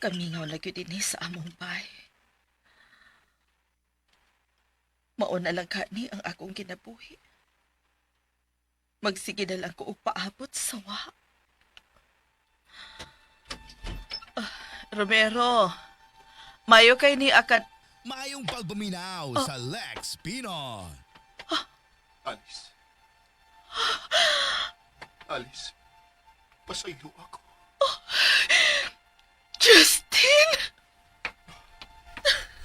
Kamingaw lagi din sa among bay. Mauna lang ni ang akong kinabuhi. Magsige na lang ko og paabot sa wa. Romero, mayo kay ni akat... Mayong pagpaminaw sa Lex Pinon. Alice. Alice. Pasaylo ako. Justin!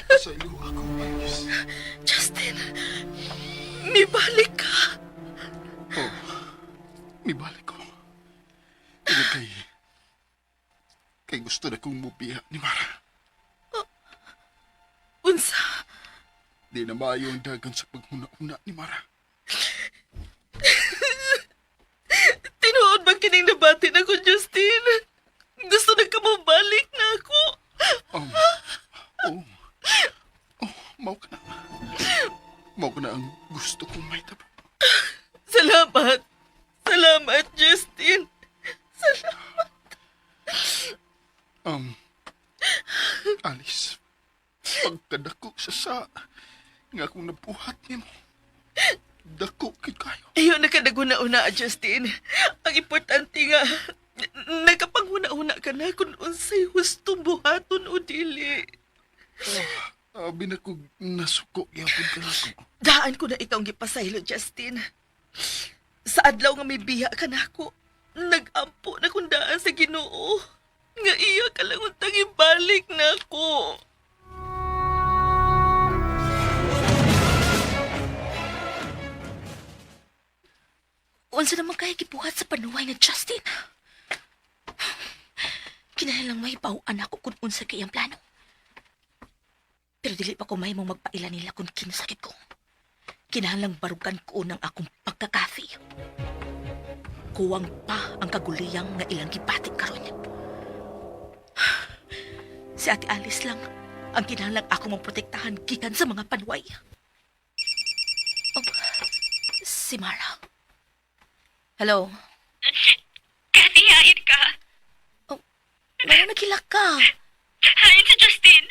Pasaylo ako, Alice. Justin! May balik ka! Oh, may balik ko. Pero kay gusto na kong mubiya ni Mara. Unsa? Di na maayo ang dagan sa paghuna-una ni Mara. Tinuod bang kining nabati na ko, Justin? Gusto na ka mo balik na ako. Oh, mau ka na. Mau ka na ang gusto kong may tabo. Salamat. Salamat, Justin. Salamat. Alice. Pagkadako sa nga akong nabuhat ni mo. Dako kid kayo. Ayaw na ka naguna-una, Justin. Ang importante nga, nagkapanghuna-una ka na kung unsay hustong buhaton o dili. Abi na ko nasuko yapon ka na ko. Daan ko na ikaw gipasaylo, Justin. Sa adlaw nga may biya ka na ako, nag-ampo na kung daan sa Ginoo. Nga iya ka lang untang ibalik na ako. Unsa naman kaya gibuhat sa panuway na Justin? Kinahanglang may bawaan ako kung unsa kay ang plano. Pero dili pa ko may mong magpaila nila kung kinasakit ko. Kinahanglang barugan ko ng akong pagkakafi. Kuwang pa ang kaguliyang nga ilang gipatik karon. Si Ate Alice lang ang kinahanglang ako mong protektahan gikan sa mga panuway. Oh, si Mara. Hello? Katiyain ka. Oh, Mara, nagilak ka. Hain si Justin.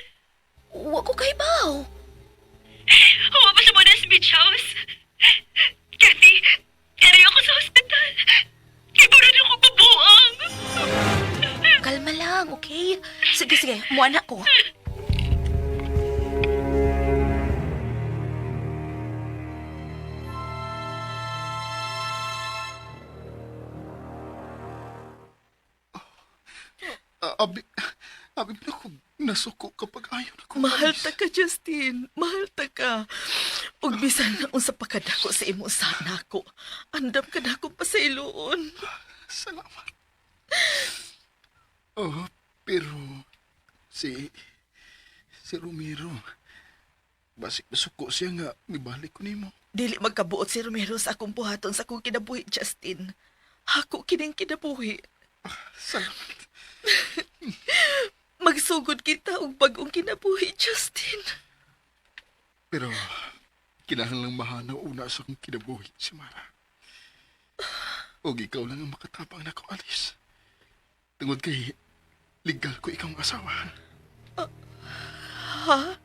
Huwag ko kay baw. Huwag pa sa muna sa beach house. Kathy, kanay ako sa hospital. Iburo na ako pabuang. Kalma lang, okay? Sige, muana ko. Abi na ko nasuko kapag ayaw na ko. Mahal ta ka, Justin. Mahal ta ka. Ug bisan na unsa pa kadako sa imo sana ko. Andam ka na akong pasayloon. Salamat. Oh, pero si Romero, basik masuko siya nga mibalik ko nimo. Dili magkabuot si Romero sa akong buhaton sa akong kinabuhi, Justin. Ako kining kinabuhi. Salamat. Magsugod kita og bagong kinabuhi, Justin. Pero kinahanglang mahanaw una sa akong kinabuhi si Mara. O ikaw lang ang makatapang na ko, Alice. Tungod kay legal ko ikaw ang asawa. Ha?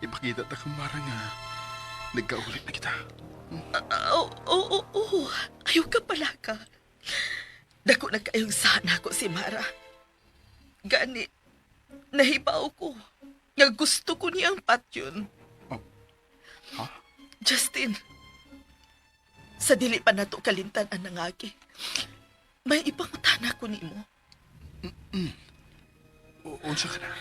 Ipakita ta kang Mara nga nagkaulit na kita. Oo. Ayaw ka pala ka. Dako na kayong sana ko si Mara. Gani, nahibaw ko. Nga gusto ko niyang patyon. Ha? Justin, sa dili pa nato kalintan ang nangagi. May ipangutana ko nimo. Unsa ka na?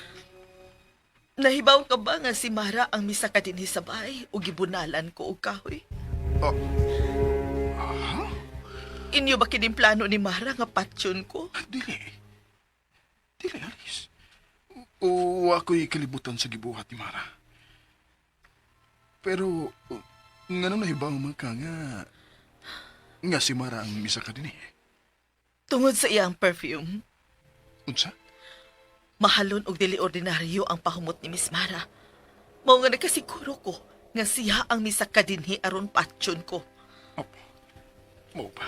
Nahibaw ka ba nga si Mara ang misa ka dinhi sa bahay o gibunalan ko og kahoy? Ha? Inyo ba kining plano ni Mara nga patyon ko? Dili, Alice. O ako'y kalibutan sa gibuhat ni Mara. Pero, nga nang nahibaw man ka nga si Mara ang misa ka din eh. Tungod sa iyang perfume, Unsa? mahalon og dili ordinaryo ang pahumot ni Miss Mara. Mao nga nagkasiguro ko nga siya ang misa ka dinhi aron patyon ko. Opo. Mo ba?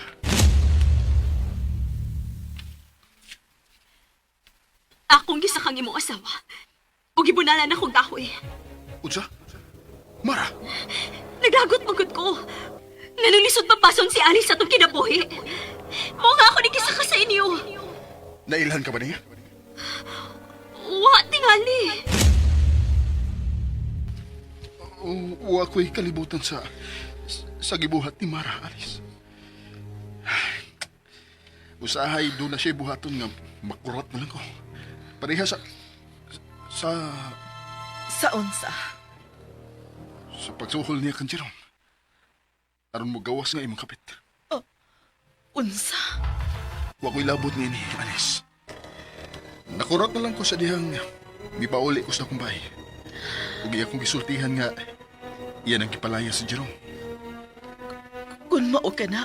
akong gisakang imong asawa. O gibunalan akong dahoy. Unsa? Mara, Naglagot pagod ko. Nanulisod papason si Alice sa itong kinabuhi. Mao nga ako nagisaka sa inyo. nailhan ka ba niya? Wa tingali. O ako'y kalibutan sa gibuhat ni Mara, Alice. Usahay doon na siya buhaton nga makurat na lang ko. Pareha sa Sa unsa? pagsuhol niya kan Jerome. Aron mo gawas nga imong kapit. Unsa? Wa ko'y labot ni Alice. Nakurat na lang ko sa dihang mipauli ko sa akong bahay. Ug iya kong gisultihan nga iyan ang kipalaya si Jerome. Kung mao ka na,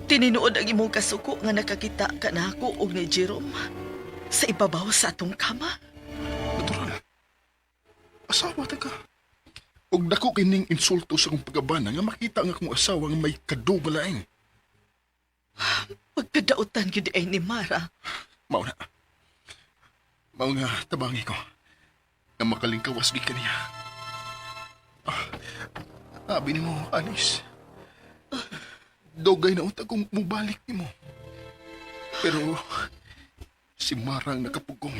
tininuod ang imong kasuko nga nakakita ka na ako og ni Jerome sa ibabaw sa atong kama. Natural. Asawa ta ka. Og dako kining insulto sa akong pagabana nga makita nga akong asawa nga may kadugalain. Pagkadautan gyud ay ni Mara. Mao na. Mao nga tabangi ko. Nga makalingkawas gid kaniya. Abi ni mo, Alice. Dogay na unta kong mubalik ni mo. Pero si Mara ang nakapugong.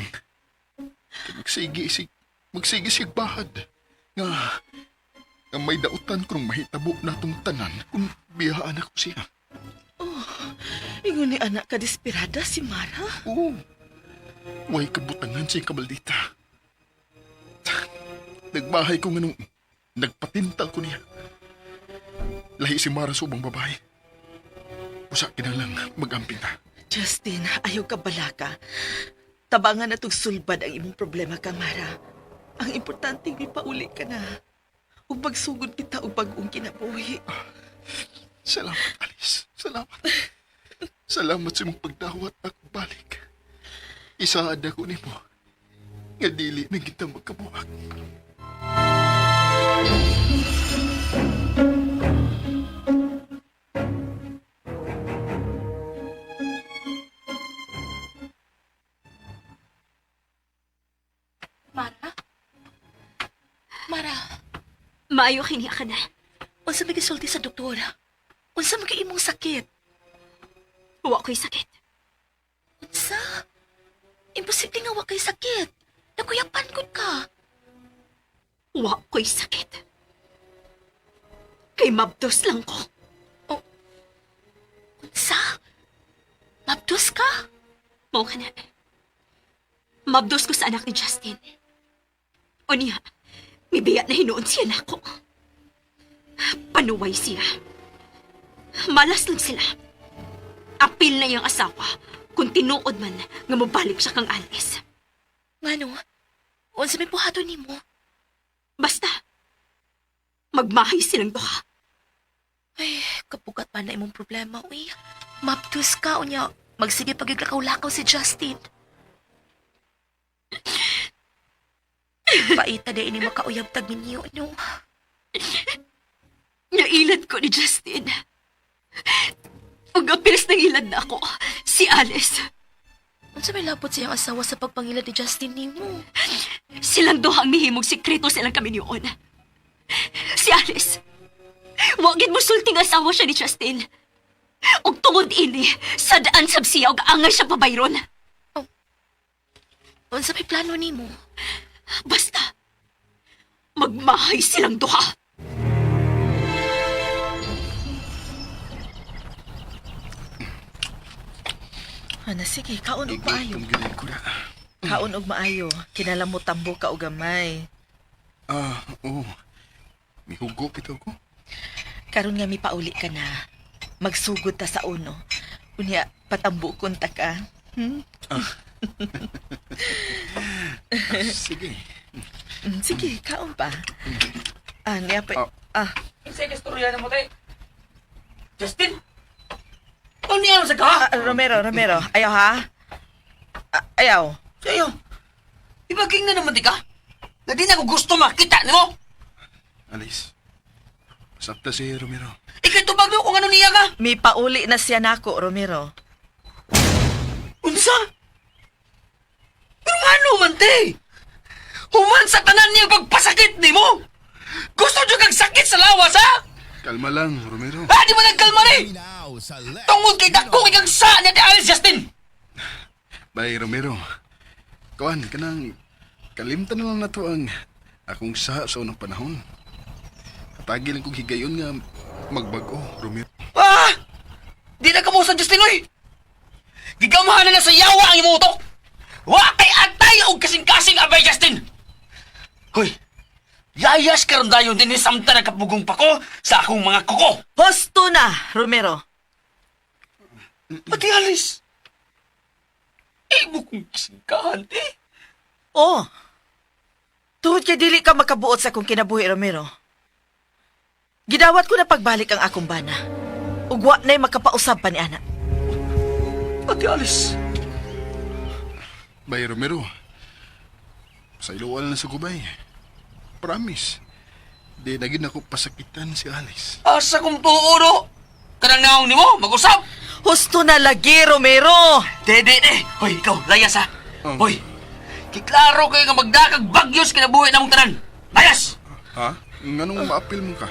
Magsigi sig bahad. Nga may dautan kung mahitabo natong tanan kung biyaan ako siya. Ingon ni anak ka desperada si Mara. Oo. Way kabutangan siya kabaldita. Nagbahay ko nga nung nagpatintal ko niya. Lahi si Mara sa ubang babae. Usa kinalang mag-amping ta. Justin, ayaw ka balaka. Tabangan na itong sulbad ang imong problema ka, Mara. Ang importante, may pauli ka na. Ug magsugod kita og bag-ong kinabuhi. Salamat, Alice. Salamat. Salamat sa mong pagdawat at balik. Isaad ako ni mo. Nga dili na kita magkabuhat. Mara? Mara, Maayo kini ka na. unsa may gisulti sa doktor? Unsa may imong sakit? Wa ko'y sakit. Unsa? Imposible nga wa kay sakit. Nakuyapan gud ka. Wa ko'y sakit. Kay mabdos lang ko. Unsa? Mabdos ka? Mao ka na. Mabdos ko sa anak ni Justin. O niya, may biya na hinuon siya na ako. Panuway siya. Malas lang sila. Apil na yung asawa kung tinuod man nga mabalik siya kang Alice. Ngano? Unsa may buhaton nimo? Basta, magmahay silang duha. Ay, kapugat pa na imong problema, uy. Mabdos ka, unya. Magsige pagiglakaw-lakaw si Justin. Paita na ini makauyab tag ninyo, no? Nailad ko ni Justin. Ug apilis nang ilad na ako, si Alice. Unsa may labot siyang asawa sa pagpangilad ni Justin nimo? Silang duha ang mihimog sikreto silang kami niyon. Si Alice, wagin mo sulting asawa siya ni Justin. Og tungod ini, sa daan sab siya og angay siya pabayron. Unsa may plano nimo? Basta, magmahay silang duha. Ana, sige, kaon og maayo. Igitong ginay ko na. Kaon og maayo. Kinalamot tambo ka og gamay. Oo. May hugo bitaw ko. Karon nga mipauli ka na. Magsugod ta sa uno. Unya, patambo kunta ka. Sige. Sige, kaon pa. Niya pa. Isa ka istorya na mo, tay. Justin? Ano niya sa ka? Romero. Ayaw ha? Ayaw. Sa'yo. Ibaging na naman di ka. Na di na ko gusto makita ni mo. Alice. Pasapta si Romero. Ikay tubag mo kung ano niya ka. May pauli na siya nako, Romero. Unsa? ate! Human sa tanan niyang pagpasakit ni mo! Gusto niyo kang sakit sa lawas, ha? Kalma lang, Romero. Ha, di mo nagkalma ni! Now sa Lex Tungod kay dako kay kang sa niya di Alice Justin! Bay, Romero. Kuan, kanang kalimtan na lang na to ang akong sa unang panahon. Katagi lang kong higayon nga magbago, Romero. Ah! Di na kamusan, Justin, oy! Gigamahan na sa yawa ang imutok! Wa kay atay o kasing-kasing abay, Justin! Hoy! Yayas karon dayon din ni samta na kapugong pa ko sa akong mga kuko! Husto na, Romero. Pati Alice! Imo kong kasingkahan, eh! Oh. Tuhod kay dili ka makabuot sa akong kinabuhi, Romero. Gidawat ko na pagbalik ang akong bana. Ugwa na'y makapausab pa ni Ana. Pati Alice! Bay, Romero. Sa iluwal na sa gubay. Promise. Di na gid ako pasakitan si Alice. Asa kong tuuro! Kanang naong ni mo, mag-usap! Husto na lagi, Romero. Dede, hoy, ikaw, layas ha! Um. Hoy, kiklaro kayo nga magdakag bagyos kinabuhi na mong tanan! Layas! Ha? Nganong maapil mo ka?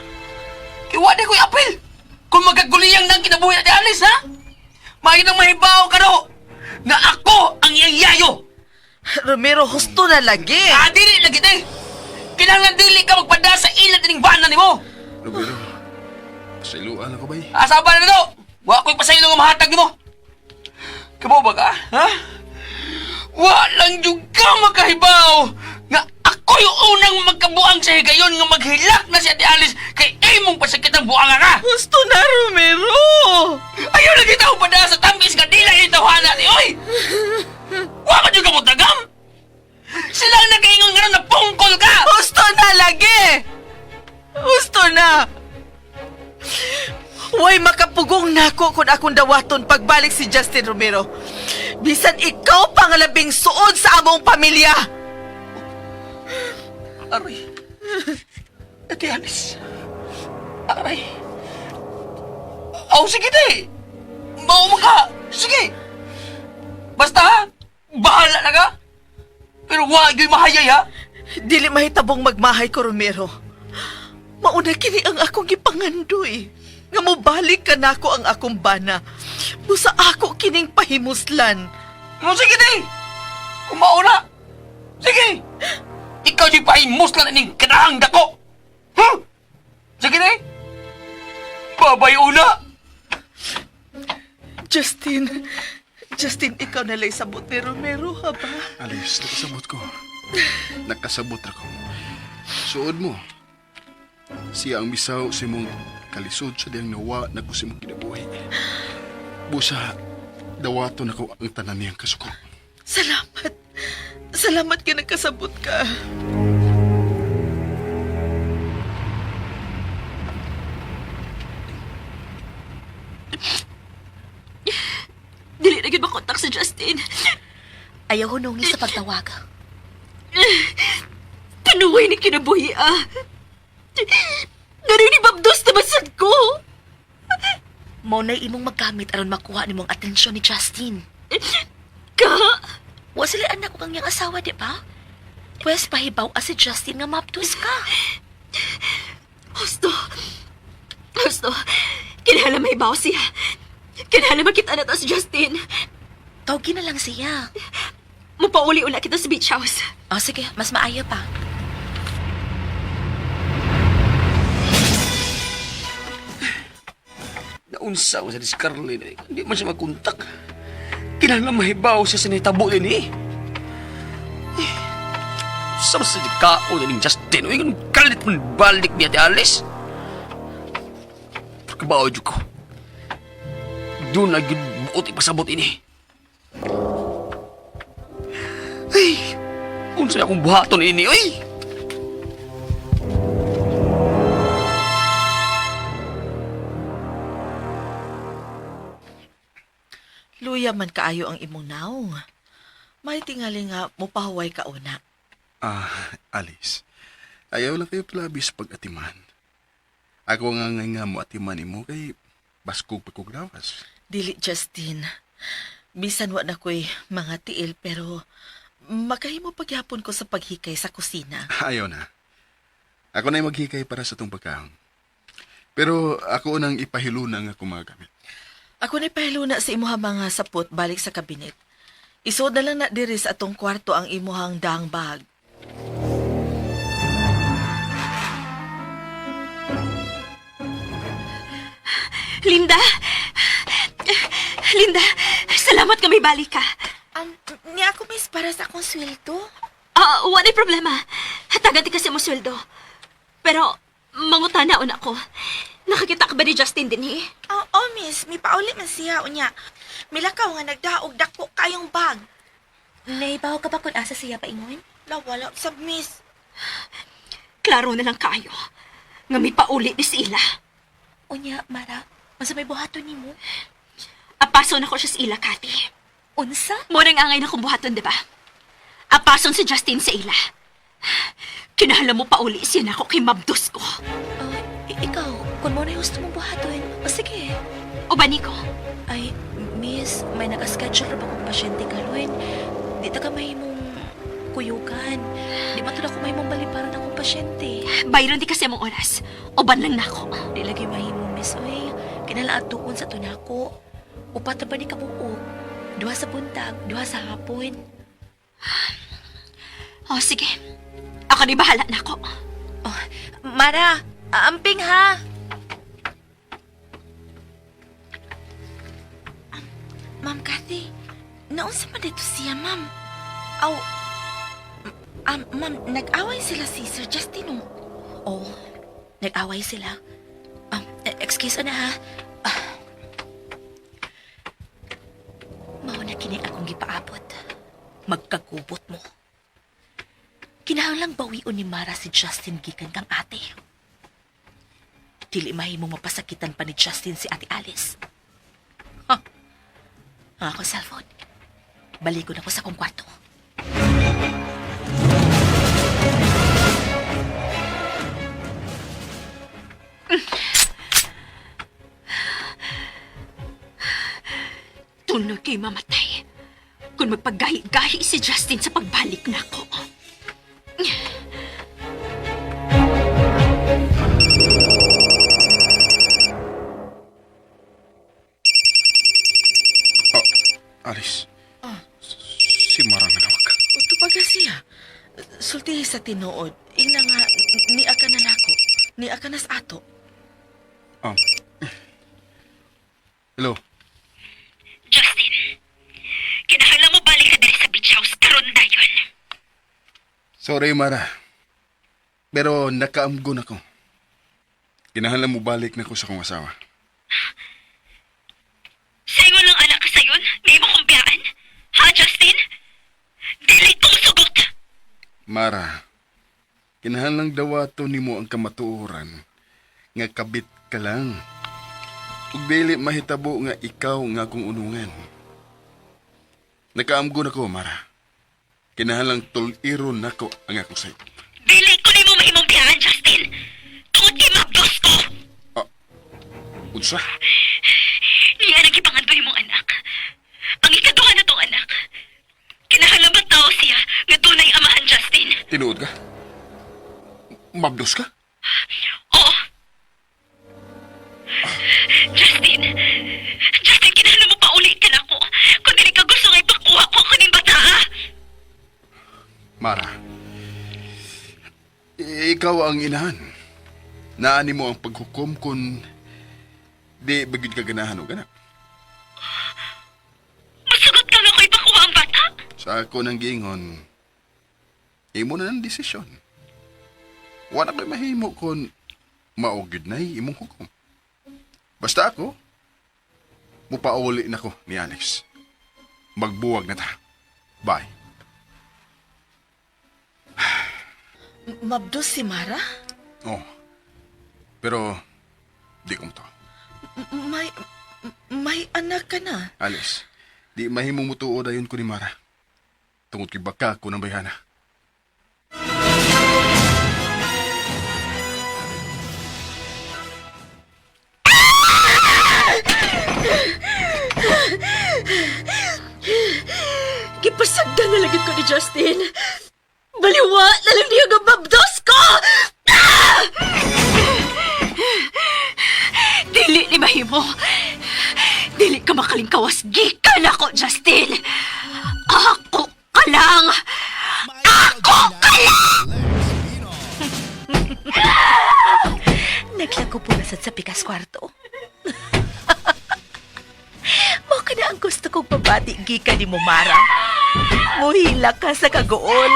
Kiwa di ko'y apil! Kung magaguliyang nang kinabuhi na di Alice, ha? Mahinang mahibaw ka no! Nga ako ang iyang yayo! Romero, husto na lagi. Dili lagi di! Kinahanglan dili ka magpada sa ilan ining bana ni mo! Romero. Sa iluwal ako, bay. Asa ba na to? Wa ko'y pasaylo nga mahatag ni mo! Kamo ba ka, ha? Wa lang yung ka makahibaw! Nga ako yung unang magkabuang sa higayon nga maghilak na si Ate Alice kay imong pasakit ang buanga ka! Husto na, Romero. Ayaw na kita upada sa tamis ka dila itawhana ni oy! Wa ka dyan ka mo tagam! Sila ang nakaingon nga na pungkol ka! Husto na lagi. Husto na. Way makapugong nako kung akong dawaton pagbalik si Justin Romero. Bisan ikaw pang labing suod sa among pamilya. Aray! Ate Alice! Aray! Sige di! Mao mo ka! Sige! Basta ha! Bahala na ka! Pero wag yung mahayay ha! Dili mahitabong magmahay ko, Romero. Mauna kini ang akong gipangandoy. Nga mo balik ka nako ang akong bana. Busa ako kining pahimuslan. Sige di! Kumauna! Sige! Ikaw di pahimos lang ining kanahang dako! Huh? Sige di! Babay una! Justin, ikaw na lang sabot ni Romero, ha ba? Alice, nakasabot ko. Nakasabot ako. Suod mo. Siya ang misaw sa imong kalisod sa diyang nawa na ko sa imong kinabuhi. Busa, dawaton ako ang tanan niyang kasuko. Salamat. Salamat ka nagkasabot ka. Dili na gyud makontak si Justin. Ayaw hunong sa pagtawag. Kanuway ni kinabuhi, ah. Dari ni Babdos na basad ko. Mo na imong magkamit aron makuha nimong atensyon ni Justin. Ka? Wa sila anak ko kang iyang asawa, di ba? Pwes pahibaw si Justin nga maptus ka. Husto. Kinahanglan mahibaw siya. Kinahanglan makita na to si Justin. Tawagin na lang siya. Mapauli-ula kita sa beach house. O sige, mas maayo pa. Naunsa ko sa Scarlett eh. Hindi man siya magkontak. Kinahanglan mahibaw siya sa nahitabo din eh. Sama sa dikao na ning Justin. Uy, ganun kalit man balik niya, Ate Alice. Pagkabaw dyan ko. Doon na yun buot ipasabot ini. Ay, unsa na akong buhaton ini, uy. Luya man kaayo ang imong naong. May tingali nga mupahuway ka una. Alice. Ayaw lang kayo palabis pag-atiman. Ako nga mo atiman mo kay baskog pagkuglawas. Dili, Justin. Bisan wa na ko'y mga tiil pero makahimo pagyapon ko sa paghikay sa kusina. Ayaw na. Ako na maghikay para sa tong pagkaon. Pero ako nang ipahilo na nga akong mga gamit. Ako na pahilo na sa imuhang mga sapot balik sa kabinet. Isod na lang na diri sa atong kwarto ang imuhang daang bag. Linda! Linda, salamat nga may balik ka. Ni ako, miss, para sa akong sweldo. Wala problema. Hatagan ti kasi mo sweldo. Pero, mangutana una ko. Nakakita ka ba ni Justin din eh? Oh, miss, may pauli man siya, unya. Milakaw nga nagdaog dako kayong bag. Naibaw ka ba kung asa siya paingon? Wala, sab, miss. Klaro na lang kayo. Nga may pauli ni sila. Unya, Mara, unsa may buhaton nimo? Apason ako siya sa ila, Kati. Unsa? Muna nga angay na kong buhaton, di ba? Apason si Justin sa ila. Kinahala mo pauli siya na ako kay mabdos ko. Ikaw, kung mo na gusto mong buhaton, sige. O ba, Nico? Ay, miss, may nakaschedule ra ba kong pasyente kaluin? Di ta ka mahimong kuyugan. Di ba tulad ko mahimong baliparan akong pasyente? Bayron di kasi mong oras. O ban lang na ako. Di lagi mahimong, miss, oy. Kinalaat tuon sa tunako. Upat na ba ni kabuok? Duha sa buntag, duha sa hapon. O, sige. Ako di bahala na ako. Oh, Mara, aamping ha. Ma'am Cathy, naunsa man dito siya, ma'am? Aw, ma'am, nag-away sila si Sir Justino. Oh, nag-away sila. Excuse na ha. Mao na kini akong gipaabot. Magkagubot mo. Kinahanglang bawion ni Mara si Justin gikan kang ate. Dili mahimong mapasakitan pa ni Justin si Ate Alice. Ang akong cellphone. Baligon ako sa kong kwarto. Tunod kay mamatay. Kung magpagahi-gahi si Justin sa pagbalik na ako. Alice. Si Mara nga nawag. Uto pa ka siya. Sulti sa tinuod. Ina nga, niya ka na nako. Niya ka na sa ato. Hello. Justin, kinahala mo balik ka diri sa beach house karon dayon. Sorry, Mara. Pero nakaamgon ako. Kinahanglan mo balik na ko sa kong asawa. Sa ingon lang anak ka sayon, nga imo kong biyaan? Ha, Justin? Dili kong sugot! Mara, kinahanglang dawato nimo ang kamatuoran nga kabit ka lang. Ug dili mahitabo nga ikaw nga akong unungan. Nakaamgon ako, Mara. Kinahanglang tuliron nako ang akong sayo. Dili ko ni mo mahimong biyaan, Justin! Tungod kay mabdos ko! Unsa? Niya nagipanganto imong anak. Ang ikaduha na tong anak. Kinahalaman tao siya nga tunay amahan, Justin. Tinuod ka? Mabdos ka? Oo. Justin! Justin, kinahalaman mo pa ulit ka na ko. Kung dili ka gusto nga ipakuha ko kuning bata, ha? Mara, ikaw ang inahan. Naani mo ang paghukom kung di bagid ka ganahan o ganak. Masugot ka na ko ipakuha ang bata? Sa ako ng giingon, imo na ng desisyon. Wala ko'y mahimo kung maugid na imong hukom. Basta ako, mupauli na ko ni Alex. Magbuwag na ta. Bye. Mabdos si Mara? Oh, pero di ko mo to. May anak ka na. Alice, di mahimong mutuo dayon ko ni Mara. Tungod kay baka ko ng bayhana. Gipasagdan na lagi ko ni Justin. Baliwa na lang niya nga babdos ko! Dili ni mahimo. Dili ka makalingkawas. Gikan ako, Justin. Ako ka lang. Ako ka lang! Naglago po nasad sa pikas kwarto. Mo ka na ang gusto kong pabati gikan ni mo, Mara. Muhila ka sa kagool.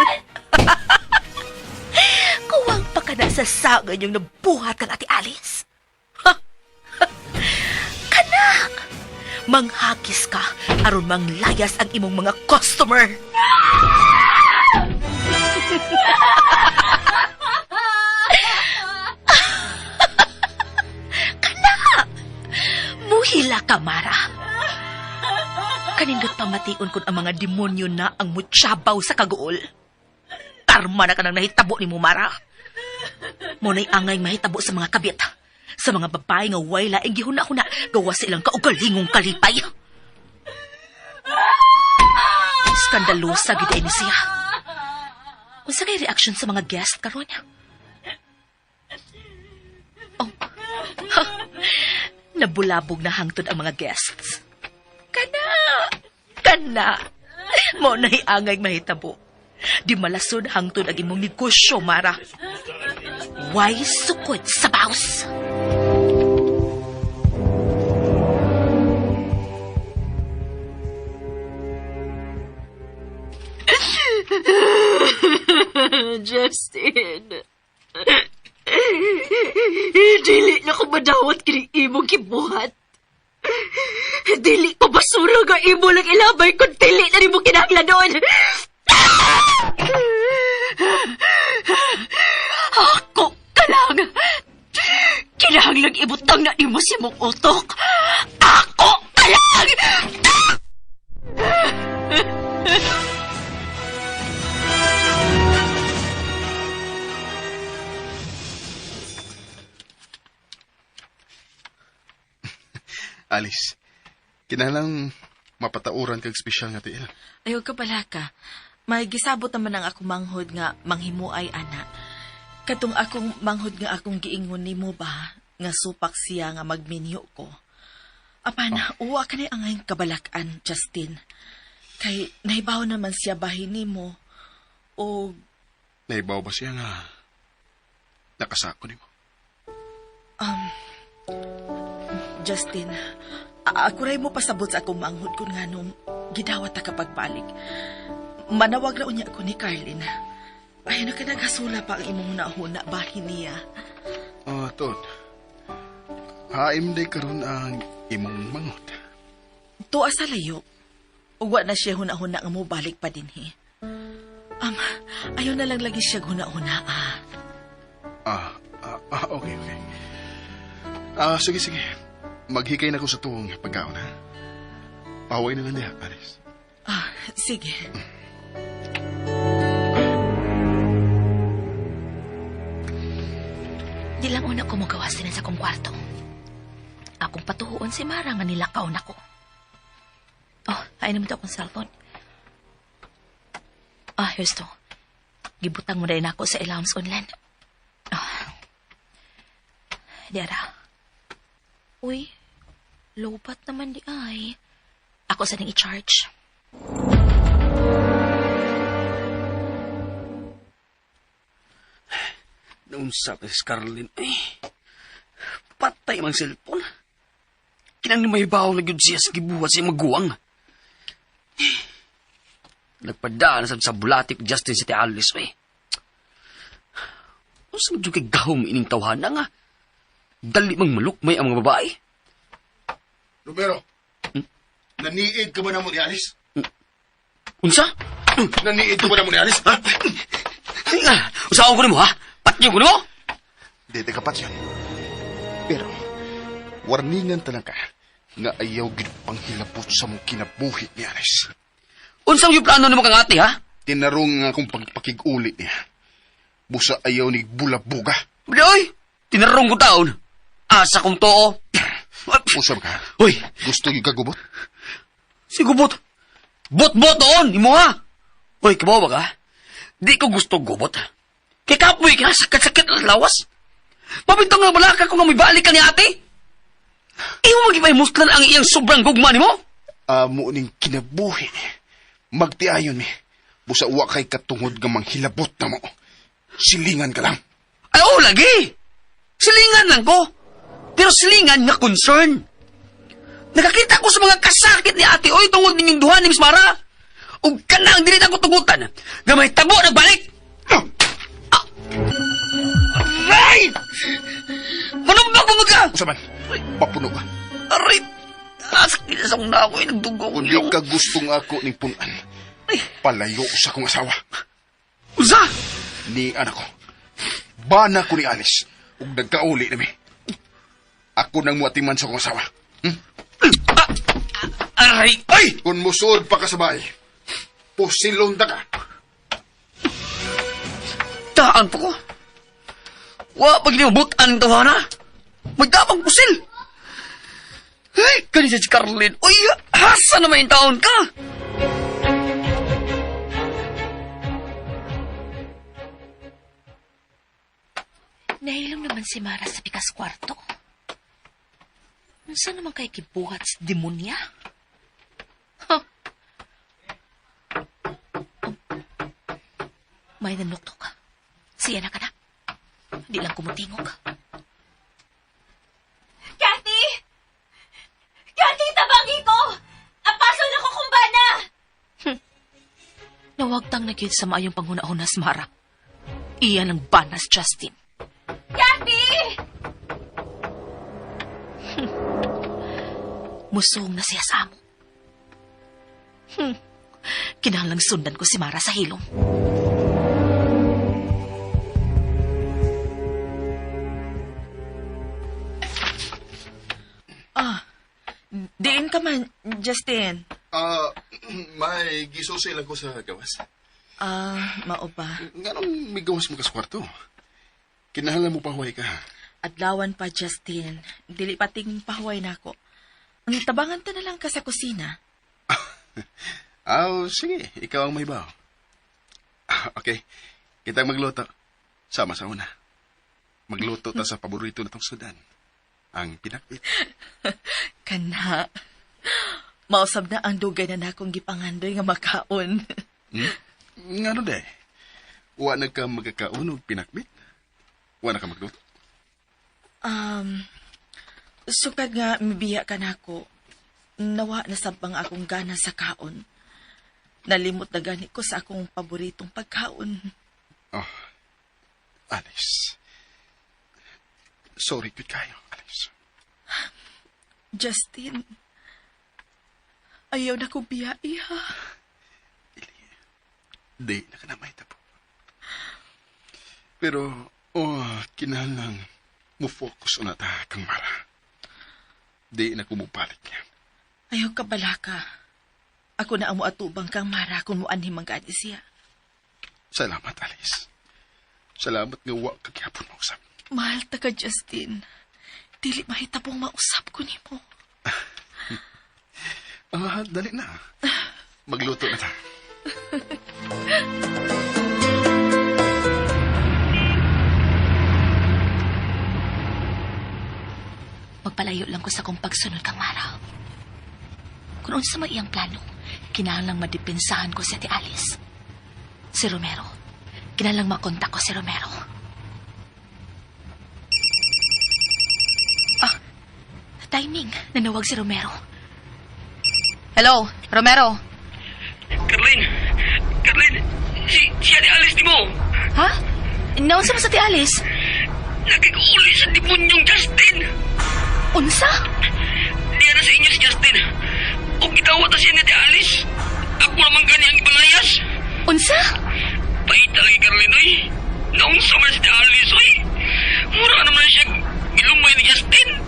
Kuwang pa ka na sa sangan yung nabuhat kang Ate Alice. Kana! Manghagis ka aron manglayas ang imong mga customer. Muhila ka, Mara. Kanindot pamation kun ang mga demonyo na ang mutsabaw sa kagool. Karma na ka nang nahitabo ni mo, Mara. Muna'y angay mahitabo sa mga kabit. Sa mga babae nga way laing gihuna-huna gawa sa ilang kaugalingong kalipay. Skandalosa gid ni siya. Unsa kay reaction sa mga guest karon? Oh. Nabulabog na hangtod ang mga guests. Kana. Mo na'y angay mahitabo. Di malasod hangtod ang imong negosyo, Mara. Why sukod sa baos? Justin. Dili na ko madawat kini imong gibuhat. Dili ko basura nga imo lang ilabay kung dili na nimo kinahanglanon. Ako ka lang. Kinahanglang ibutang na nimo si mong utok. Ako ka lang! Alice, kinahanglang mapatauran kag espesyal nga tiil. Ayaw ka pala ka. May gisabot naman ang akong manghod nga manghimuay, ana. Katong akong manghod nga akong giingon ni mo ba, nga supak siya nga magminyo ko. Apana, uwa ka na ang kabalakan, Justin. Kay nahibaw naman siya bahin ni mo. O, Naibaw ba siya nga nakasako nimo? Justin, ako rin mo pasabot sa akong manghod kung nga nung gidawat na kapagbalik. Manawag na unya ko ni Carlin. Ay, na ka nagasula pa ang imong nahuna bahin niya. Tod. Haim day karon ang imong manghod. Tuwa sa layo. Ugwa na siya huna-huna nga mo balik pa din, he. Ayaw na lang lagi siya huna-huna, Okay. Sige. Maghikay na ko sa tuwong pagkaon, ha? Paway na lang diha, Alice. Sige. Di lang una ko magawas din sa akong kwarto. Akong patuhuon si Mara nga nilakaw na ko. Hain naman ito akong cellphone. Here's to. Gibutang mo na rin ako sa Elams Online. Diara. Uy, lobat naman di ay. Ako sa nang i-charge. Naunsa ka si Scarlett, patay mang cellphone. Kinang ni may bahaw na yun siya sa gibuhat siya maguwang. Nagpadaan sa bulatik Justin si Alice, Unsa mo kay gahom ining tawhana nga? Dali mang malukmay ang mga babae. Romero, naniid ka ba na mo ni Alice? Unsa? Naniid ka ba na mo ni Alice, ha? Usahaw ko ni mo, ha? Patyo ko ni mo? Di kapat yun. Pero, warningan talaga nga ayaw gid panghilabot sa mong kinabuhi ni Alice. Unsang yung plano ni mo kang ate, ha? Tinarong nga akong pagpakig-uli niya. Busa ayaw ni bulabuga. Biloy, tinarong ko taon. Asa kong too. Usap ka? Hoy, Gusto yung kagubot? si Gubot. Bot-bot doon, imo ha. Uy, kabawa ka? Di ko gusto gubot. Kay kapoy ka, sakit-sakit ang lawas. Mabintang nga balaka kung may balik ka ni ate. Iyo magipahimustlan ang iyang sobrang gugma ni mo. Amo ning kinabuhi. Magtiayon mi. Busa uwa kay katungod nga manghilabot na mo. Silingan ka lang. Ay, oo, lagi. Silingan lang ko. Pero silingan nga concern. Nakakita ko sa mga kasakit ni ate oy tungod ninyong duha ni Miss Mara. Ug kana ang dili na ko tugutan. Gamay tabo nagbalik. Aray! Manumbang bungod ka! Usaman, papuno ka. Aray! Asakit sa kong na ako ay nagdugo ko. Kung di ka gustong ako ning punan, palayo sa akong asawa. Usa! Ni anak ko. Bana ko ni Alice. Ug nagkauli na mi. Ako nang muatiman sa akong asawa. Aray! Ay! Kung musuod pa ka sa bahay, pusilon ta ka. Taan po ko. Wa pag nibutan ang tawana. Magdapang pusil. Ay, kanisa si Carlin. Uy, hasa naman yung taon ka. Nahilom naman si Mara sa pikas kwarto. Saan naman kay kibuhat sa demonya? Huh. May nanuktok ka. Siya na ka na. Di lang kumutingog. Cathy! Cathy, tabangi ko! Apasol na ko kumbana! Nawagtang na sa maayong panghuna-hunas, Mara. Iyan ang banas, Justin. Cathy! Musong na siya sa amo. Kinahanglang sundan ko si Mara sa hilom. Diin ka man, Justin. May gisusay lang ko sa gawas. Mao ba? Nganong may gawas mo ka sa kwarto? Kinahanglan mo pahuway ka. Adlawan pa, Justin. Dili pating pahuway na ako. Ang tabangan ta na lang ka sa kusina. Sige. Ikaw ang may baw. Okay. Kitang magluto. Sama sa una. Magluto ta sa paborito na tong sudan. Ang pinakbit. Kana. Mausab na ang dugay na nakong gipangandoy nga makaon. Ngano day? Wa na ka magkakaon og pinakbit? Wa na ka magluto? Sukad nga mibiya ka nako. Nawa na sabang akong gana sa kaon. Nalimot na gani ko sa akong paboritong pagkaon. Alice. Sorry good kayo, Alice. Justin, ayaw na kong biyai, ha? Di na ka na may tabo. Pero, kinahanglan mo focus na ta kang Mara. Di na kumupalik yan. Ayaw ka balaka. Ako na ang muatubang kang Mara kung muanhim ang gani siya. Salamat, Alice. Salamat nga wa kagyapon mo usap. Mahal ta ka, Justin. Dili mahitabong mausap ko ni mo. Dali na. Magluto na ta. Magpalayo lang ko sa kong pagsunod kang Mara. Kung unsa may iyang plano, kinahanglang madepensahan ko si Ate Alice. Si Romero. Kinahanglang makontak ko si Romero. Timing. Nanawag si Romero. Hello, Romero. Carlin, siya ni Alice di mo. Ha? Naunsa mo sa Ate Alice? Nakikuli sa demonyong Justin. Unsa? Diya na sa inyo si Justin. O gitawat na siya ni Ate Alice. Ako naman gani ang ibalayas. Unsa? Paita lagi Carlin, oy. Naunsa man si Ate Alice, oy. Mura naman siya ilumay ni Justin.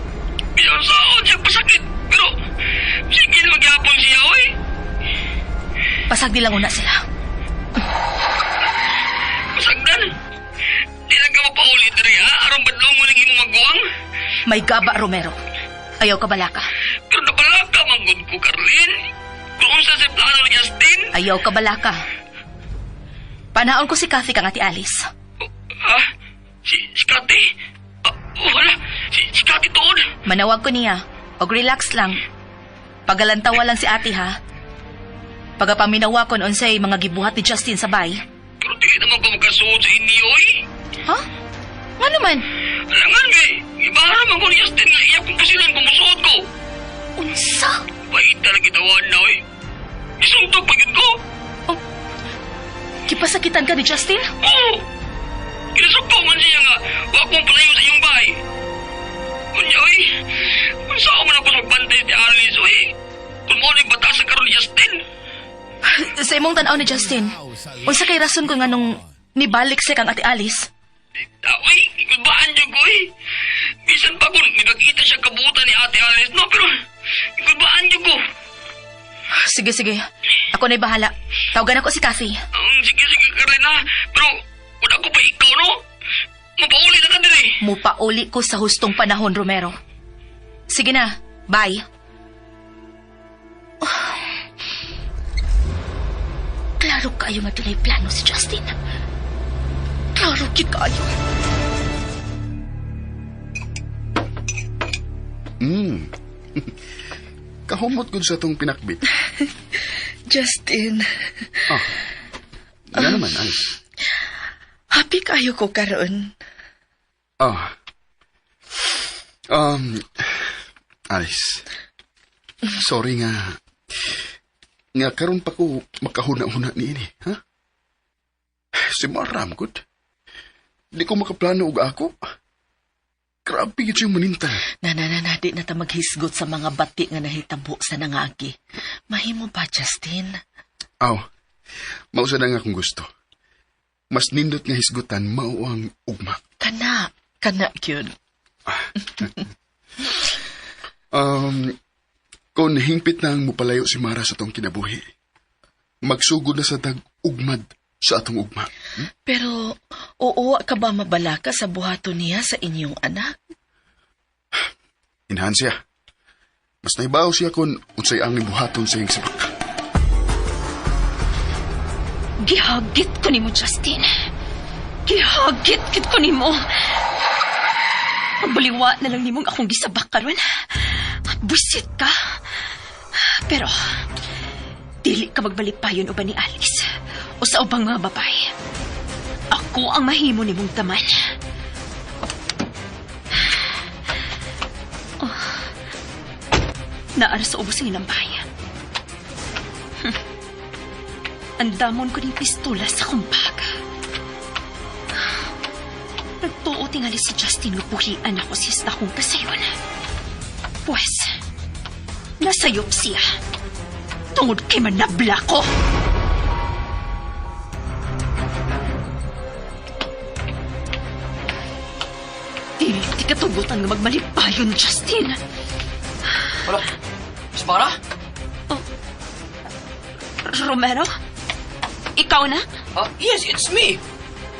Bilang saon siya pasakit. Pero, sige na maghapon siya, oy. Pasagdi lang una sila. Pasagdan. Di lang ka mapaulit rin, ha? Arang badlong mo naging magwang. May gaba, Romero. Ayaw ka balaka. Pero nabalaka, manggod ko, Carlin. Kung Unsa si plano ni Justin? Ayaw ka balaka. Panaon ko si Kathy kang ati Alice. Ha? Si Kati? Wala. Si Kati doon. Manawag ko niya. Og relax lang. Pagalantawa lang si ate ha. Pagapaminawa kon unsay mga gibuhat ni Justin sa bay. Pero di naman ko magkasuot sa inyo, oy. Ha? Nga naman? Alangan, gay. Ibara man ko ni Justin nga iyak kung kasilan kung musuot ko. Unsa? Bait talaga kitawan na, oy. Isuntok pa yun ko. Kipasakitan ka ni Justin? Oo. Kinasukto man siya nga. Huwag mong palayo sa iyong bahay. Kunya, oy. Kung saan man ako magbantay ni Alice, oy. Kung mo nang batasan ka ron ni Justin. Sa imong tanaw ni Justin, unsa kay rason ko nga nung nibalik siya kang ati Alice? Oy, ikubaan niyo ko, oy. Bisan pa kung nagkakita siya kabutan ni Ate Alice, no? Pero ikubaan niyo ko. Sige, sige. Ako na'y bahala. Tawagan ako si Kathy. Sige, Karina. Pero wala ko pa ikaw, no? Mapauli na ka din eh. Mupauli ko sa hustong panahon, Romero. Sige na. Bye. Klaro kayo nga dunay plano si Justin. Klaro kit kayo. Kahumot gud sa tong pinakbit. Justin, Nga naman, Alice. happy kayo ko karon. Alice. Sorry nga. Nga karon pa ko makahuna-huna ni ini, ha? Si Maram, good. Di ko makaplano og ako. Grabe gid yung manintang. Na, di na ta maghisgot sa mga bati nga nahitabo sa nangagi. Mahimo ba, Justin? Mausa na nga kung gusto. Mas nindot nga hisgutan, mao ang ugma. Kana yun. Kung hingpit na ang mupalayo si Mara sa tong kinabuhi, magsugod na sa tag-ugmad sa atong ugma. Pero, oo ka ba mabalaka sa buhato niya sa inyong anak? Inahan siya. Mas naibaw siya kung unsay ang buhaton sa iyong sabak. Gihagit ko ni mo, Justin. Gihagit ko ni mo. Baliwa na lang ni mong akong gisabak karon. Buisit ka. Pero, dili ka magbalipayon uban ni Alice o sa ubang mga babae. Ako ang mahimo ni mong taman. Naara sa ubos ng ilang bayan. Andamon ko ng pistola sa kumbaga. Nagtuo tingali si Justin lupuhian ako sista kong kasayon. Pues, nasayop siya. Tungod kay manabla ko. Di katugutan nga magmalipayon, Justin. Wala. Miss Mara? Romero? Ikaw na? Yes, it's me.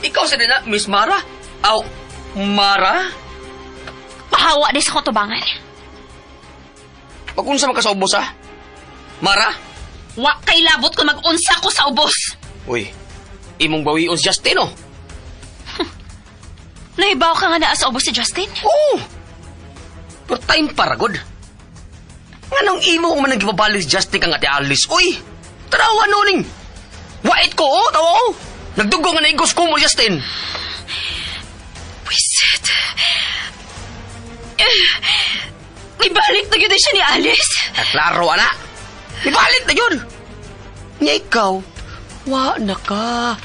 Ikaw sa din na, Miss Mara? Mara? Pahawa di sa kutubangan. Pag-unsa man ka sa ubos, ha? Mara? Wa kay labot ko mag-unsa ko sa ubos. Uy, imong bawion si Justin, oh. Naibaw ka nga naa sa ubos si Justin? Oo. Pero time para, God. Nga nang imo ko man nagibabalik si Justin kang ate Alice. Uy, tarawa nuning. Wait ko, oh, tawa ko. Nagdugo nga na igos ko mo, Justin. Wisit. Ibalik na yun siya ni Alice. Klaro, ana. Ibalik na yun. Nga ikaw, wa na ka.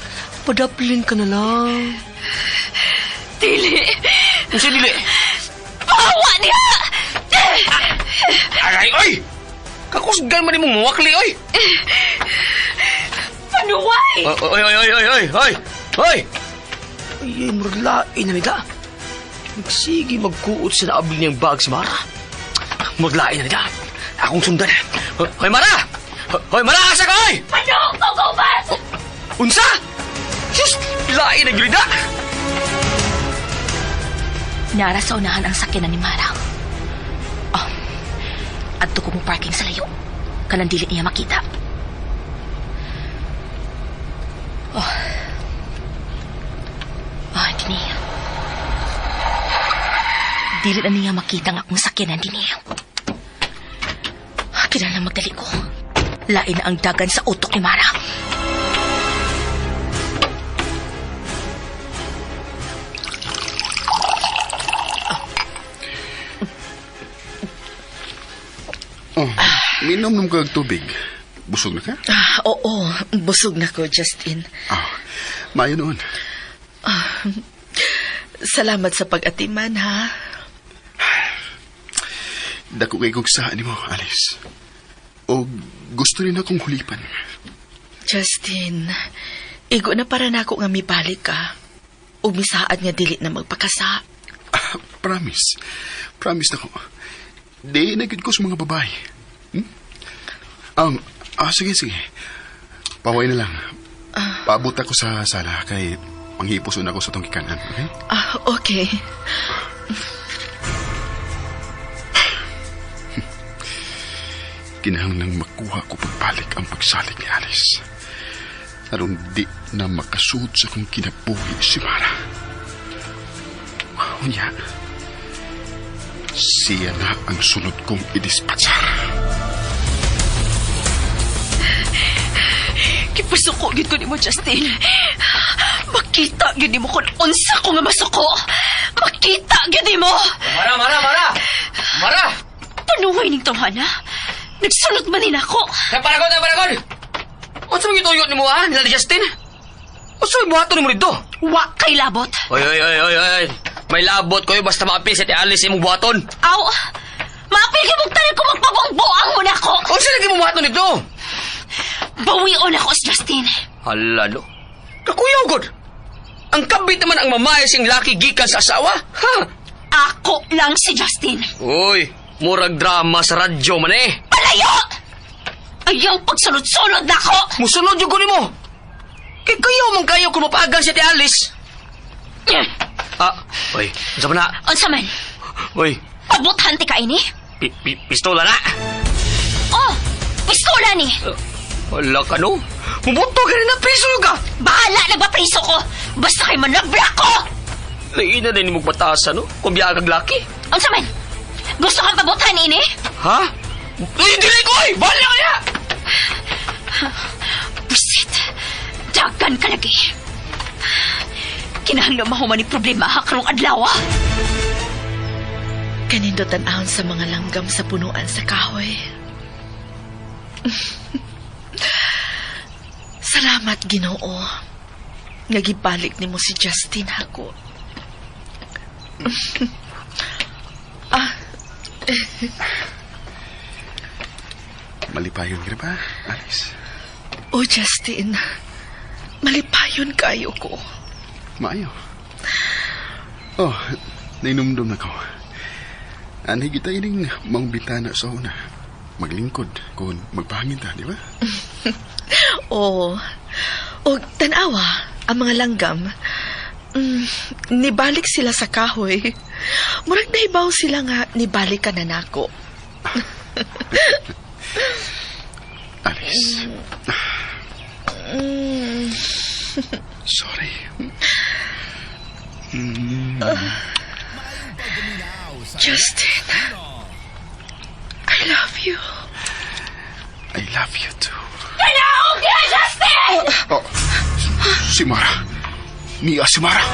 Padaplin ka na lang. Dili. Ang sinili. Pahawa niya! Aray, oy! Kakusgan man mong muwakli, oy! Panuway! Oy! Ay, murlain na nida. Nagsige magkuot sa naabli niyang bag si Mara. Murlain na nida. Akong sundan. Hoy, Mara! Hoy, Mara, asa ka, oy! Ano? Pagubas! Unsa? Sus, lain na gilida! Nara sa unahan ang sakyanan ni Mara. Adto ko mo parking sa layo. Kanang dili niya makita. dili na niya makita nga akong sakyanan din niya. Kailangan magdali ko. Lain na ang dagan sa utok ni Mara. Oh, minom ka tubig. Busog na ka? Oo, busog na ko, Justin. Ah, mayo noon. Salamat sa pag-atiman, ha? Dako kay kog saan mo, Alice. O gusto rin akong hulipan. Justin, igo na para na ako nga mibalik ka. Umisaad nga dili na magpakasa. Ah, promise. Promise na ko. Di nagid ko sa mga babae. Sige. Paway na lang. Paabot ako sa sala kay manghipuson ako sa tong gikanan, okay? Okay. Kinahanglang makuha ko pagbalik ang pagsalig ni Alice. Aron di na makasud sa kong kinabuhi si Mara. Unya, siya na ang sunod kong idispatchar. Kipasuko gid ko nimo, Justin. Makita gid nimo kung unsa ko nga masuko. Makita gid nimo. Mara! Panuhay ning tawhana. Nagsulot man din ako. Paragod! Unsa man gituyo nimo nila ni Justin? Unsa may buhaton nimo dito? Wa kay labot. Oy. May labot ko basta maapil sa ti Alice imong buhaton. Aw! Maapil ka mong tayo kung magpabongboang mo na ako. Unsa lagi mo buhaton dito? Bawion ako si Justin. Hala, no? Kakuyaw, God! Ang kabit naman ang mamaya sing laki gikan sa asawa, ha? Ako lang si Justin. Uy, murag drama sa radyo man eh. Palayo! Ayaw pagsunod-sunod na ako. Musunod yung kunin mo. Kaya kayo man kayo kung mapagan siya ti Alice. Uy, unsa man na? Unsa man? Uy, Pabuthan ti ka ini? pistola na. Oh, pistola ni. Wala ka, no? Mabuto ka rin na priso ka. Bahala na ba priso ko? Basta kay manabla ko. Laina na ni mong batasan, no? Kung biya kag laki. Unsa man? Gusto kang pabuthan ini? Ha? Uy, dili ko eh! Bala ka niya! Busit. Dagan ka lagi. Kinahanglan mahuman ni problema karong adlaw. Kanindo tan-ahon sa mga langgam sa punuan sa kahoy. Salamat, Ginoo. Nagibalik nimo si Justin ako. Malipayon ka ba, Alice? Oh, Justin. Malipayon kayo ko. Maayo. Oh, nainumdum na ko. Ani kita ining mangbitana sa una. Maglingkod kung magpahangin ta, di ba? Oh. O, tanawa, ang mga langgam, nibalik sila sa kahoy. Murag naibaw sila nga nibalik ka na nako. Alice. Sorry. Justin, I love you. I love you too. Tanaog niya, Justin! Oh, si Mara. Niya si Mara.